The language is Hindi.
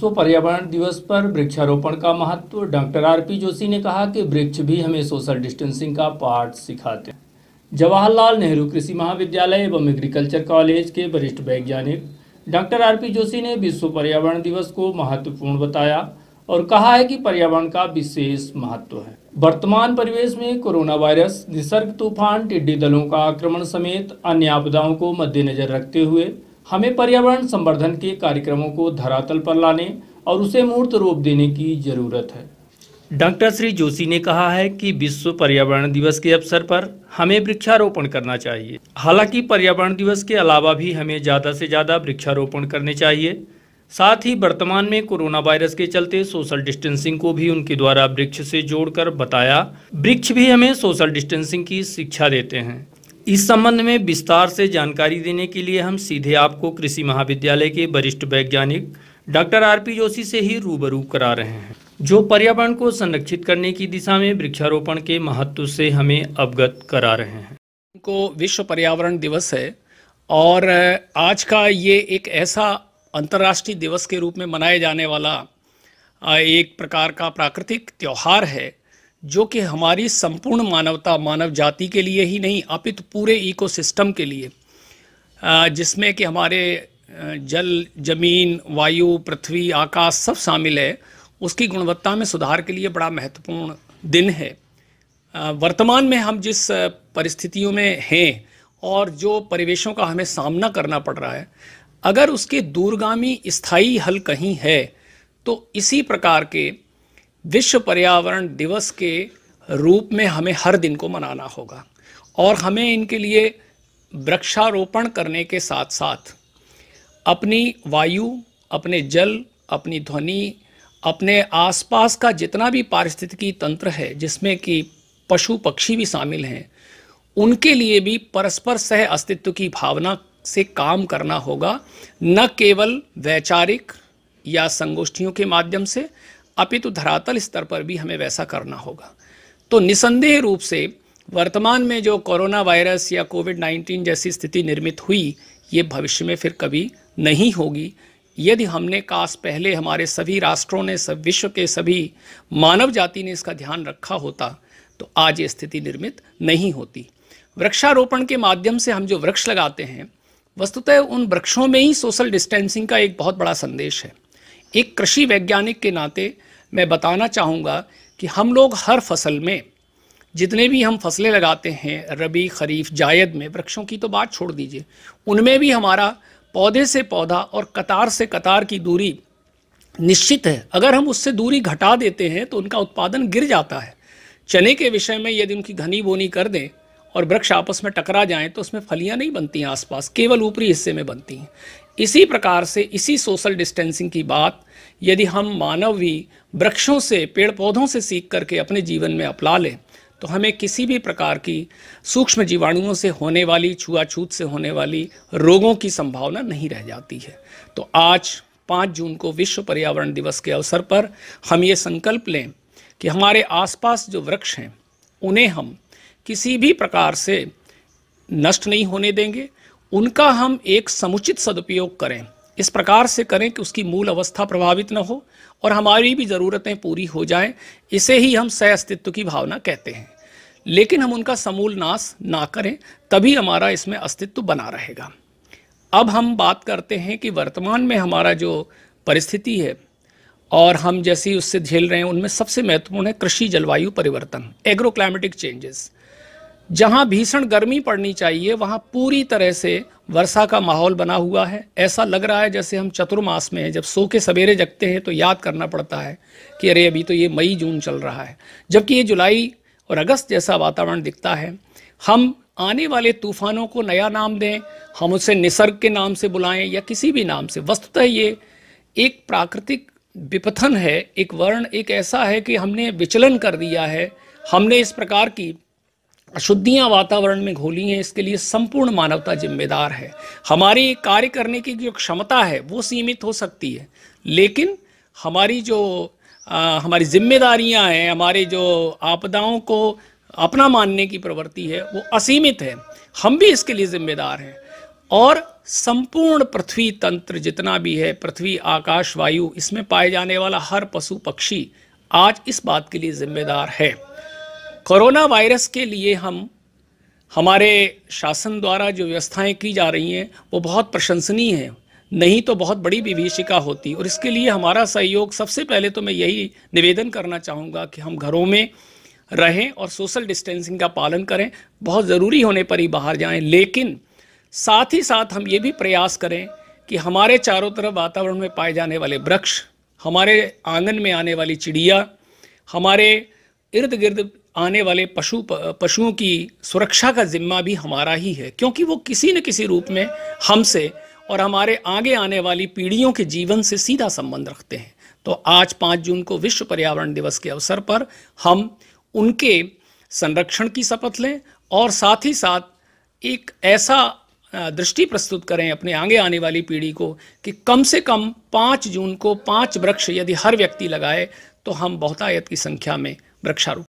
विश्व पर्यावरण दिवस पर वृक्षारोपण का महत्व। डॉक्टर आरपी जोशी ने कहा कि वृक्ष भी हमें सोशल डिस्टेंसिंग का पाठ सिखाते हैं। जवाहरलाल नेहरू कृषि महाविद्यालय एवं एग्रीकल्चर कॉलेज के वरिष्ठ वैज्ञानिक डॉक्टर आरपी जोशी ने विश्व पर्यावरण दिवस को महत्वपूर्ण बताया और कहा है कि पर्यावरण का विशेष महत्व है। वर्तमान परिवेश में कोरोना वायरस, निसर्ग तूफान, टिड्डी दलों का आक्रमण समेत अन्य आपदाओं को मद्देनजर रखते हुए हमें पर्यावरण संवर्धन के कार्यक्रमों को धरातल पर लाने और उसे मूर्त रूप देने की जरूरत है। डॉक्टर श्री जोशी ने कहा है कि विश्व पर्यावरण दिवस के अवसर पर हमें वृक्षारोपण करना चाहिए। हालांकि पर्यावरण दिवस के अलावा भी हमें ज़्यादा से ज़्यादा वृक्षारोपण करने चाहिए। साथ ही वर्तमान में कोरोना वायरस के चलते सोशल डिस्टेंसिंग को भी उनके द्वारा वृक्ष से जोड़कर बताया। वृक्ष भी हमें सोशल डिस्टेंसिंग की शिक्षा देते हैं। इस संबंध में विस्तार से जानकारी देने के लिए हम सीधे आपको कृषि महाविद्यालय के वरिष्ठ वैज्ञानिक डॉक्टर आरपी जोशी से ही रूबरू करा रहे हैं, जो पर्यावरण को संरक्षित करने की दिशा में वृक्षारोपण के महत्व से हमें अवगत करा रहे हैं। को विश्व पर्यावरण दिवस है और आज का ये एक ऐसा अंतर्राष्ट्रीय दिवस के रूप में मनाए जाने वाला एक प्रकार का प्राकृतिक त्यौहार है, जो कि हमारी संपूर्ण मानवता, मानव जाति के लिए ही नहीं अपितु पूरे इकोसिस्टम के लिए, जिसमें कि हमारे जल, जमीन, वायु, पृथ्वी, आकाश सब शामिल है, उसकी गुणवत्ता में सुधार के लिए बड़ा महत्वपूर्ण दिन है। वर्तमान में हम जिस परिस्थितियों में हैं और जो परिवेशों का हमें सामना करना पड़ रहा है, अगर उसके दूरगामी स्थायी हल कहीं है तो इसी प्रकार के विश्व पर्यावरण दिवस के रूप में हमें हर दिन को मनाना होगा और हमें इनके लिए वृक्षारोपण करने के साथ साथ अपनी वायु, अपने जल, अपनी ध्वनि, अपने आसपास का जितना भी पारिस्थितिकी तंत्र है, जिसमें कि पशु पक्षी भी शामिल हैं, उनके लिए भी परस्पर सह अस्तित्व की भावना से काम करना होगा, न केवल वैचारिक या संगोष्ठियों के माध्यम से, अपितु धरातल स्तर पर भी हमें वैसा करना होगा। तो निसंदेह रूप से वर्तमान में जो कोरोना वायरस या कोविड-19 जैसी स्थिति निर्मित हुई, ये भविष्य में फिर कभी नहीं होगी। यदि हमने काश पहले हमारे सभी राष्ट्रों ने, सब विश्व के सभी मानव जाति ने इसका ध्यान रखा होता तो आज ये स्थिति निर्मित नहीं होती। वृक्षारोपण के माध्यम से हम जो वृक्ष लगाते हैं, वस्तुतः उन वृक्षों में ही सोशल डिस्टेंसिंग का एक बहुत बड़ा संदेश है। एक कृषि वैज्ञानिक के नाते मैं बताना चाहूँगा कि हम लोग हर फसल में, जितने भी हम फसलें लगाते हैं, रबी, खरीफ, जायद में, वृक्षों की तो बात छोड़ दीजिए, उनमें भी हमारा पौधे से पौधा और कतार से कतार की दूरी निश्चित है। अगर हम उससे दूरी घटा देते हैं तो उनका उत्पादन गिर जाता है। चने के विषय में यदि उनकी घनी बोनी कर दें और वृक्ष आपस में टकरा जाएं तो उसमें फलियां नहीं बनती हैं, आसपास केवल ऊपरी हिस्से में बनती हैं। इसी प्रकार से इसी सोशल डिस्टेंसिंग की बात यदि हम मानव भी वृक्षों से, पेड़ पौधों से सीख करके अपने जीवन में अपना लें तो हमें किसी भी प्रकार की सूक्ष्म जीवाणुओं से होने वाली, छुआछूत से होने वाली रोगों की संभावना नहीं रह जाती है। तो आज 5 जून को विश्व पर्यावरण दिवस के अवसर पर हम ये संकल्प लें कि हमारे आसपास जो वृक्ष हैं उन्हें हम किसी भी प्रकार से नष्ट नहीं होने देंगे, उनका हम एक समुचित सदुपयोग करें, इस प्रकार से करें कि उसकी मूल अवस्था प्रभावित न हो और हमारी भी ज़रूरतें पूरी हो जाएं। इसे ही हम सह अस्तित्व की भावना कहते हैं। लेकिन हम उनका समूल नाश ना करें, तभी हमारा इसमें अस्तित्व बना रहेगा। अब हम बात करते हैं कि वर्तमान में हमारा जो परिस्थिति है और हम जैसी उससे झेल रहे हैं, उनमें सबसे महत्वपूर्ण है कृषि जलवायु परिवर्तन, एग्रो क्लाइमेटिक चेंजेस। जहाँ भीषण गर्मी पड़नी चाहिए वहाँ पूरी तरह से वर्षा का माहौल बना हुआ है। ऐसा लग रहा है जैसे हम चतुर्मास में हैं, जब सो के सवेरे जगते हैं तो याद करना पड़ता है कि अरे अभी तो ये मई जून चल रहा है, जबकि ये जुलाई और अगस्त जैसा वातावरण दिखता है। हम आने वाले तूफानों को नया नाम दें, हम उसे निसर्ग के नाम से बुलाएं या किसी भी नाम से, वस्तुतः ये एक प्राकृतिक विपथन है, एक वर्ण एक ऐसा है कि हमने विचलन कर दिया है, हमने इस प्रकार की अशुद्धियाँ वातावरण में घोली हैं। इसके लिए संपूर्ण मानवता जिम्मेदार है। हमारी कार्य करने की जो क्षमता है वो सीमित हो सकती है, लेकिन हमारी जो हमारी जिम्मेदारियां हैं, हमारे जो आपदाओं को अपना मानने की प्रवृत्ति है वो असीमित है। हम भी इसके लिए जिम्मेदार हैं और संपूर्ण पृथ्वी तंत्र जितना भी है, पृथ्वी, आकाश, वायु, इसमें पाए जाने वाला हर पशु पक्षी आज इस बात के लिए जिम्मेदार है। कोरोना वायरस के लिए हमारे शासन द्वारा जो व्यवस्थाएं की जा रही हैं वो बहुत प्रशंसनीय हैं, नहीं तो बहुत बड़ी विभीषिका होती। और इसके लिए हमारा सहयोग, सबसे पहले तो मैं यही निवेदन करना चाहूँगा कि हम घरों में रहें और सोशल डिस्टेंसिंग का पालन करें। बहुत ज़रूरी होने पर ही बाहर जाएं, लेकिन साथ ही साथ हम ये भी प्रयास करें कि हमारे चारों तरफ वातावरण में पाए जाने वाले वृक्ष, हमारे आंगन में आने वाली चिड़िया, हमारे इर्द गिर्द आने वाले पशुओं की सुरक्षा का जिम्मा भी हमारा ही है, क्योंकि वो किसी न किसी रूप में हमसे और हमारे आगे आने वाली पीढ़ियों के जीवन से सीधा संबंध रखते हैं। तो आज 5 जून को विश्व पर्यावरण दिवस के अवसर पर हम उनके संरक्षण की शपथ लें और साथ ही साथ एक ऐसा दृष्टि प्रस्तुत करें अपने आगे आने वाली पीढ़ी को कि कम से कम 5 जून को 5 वृक्ष यदि हर व्यक्ति लगाए तो हम बहुतायत की संख्या में वृक्षारोपण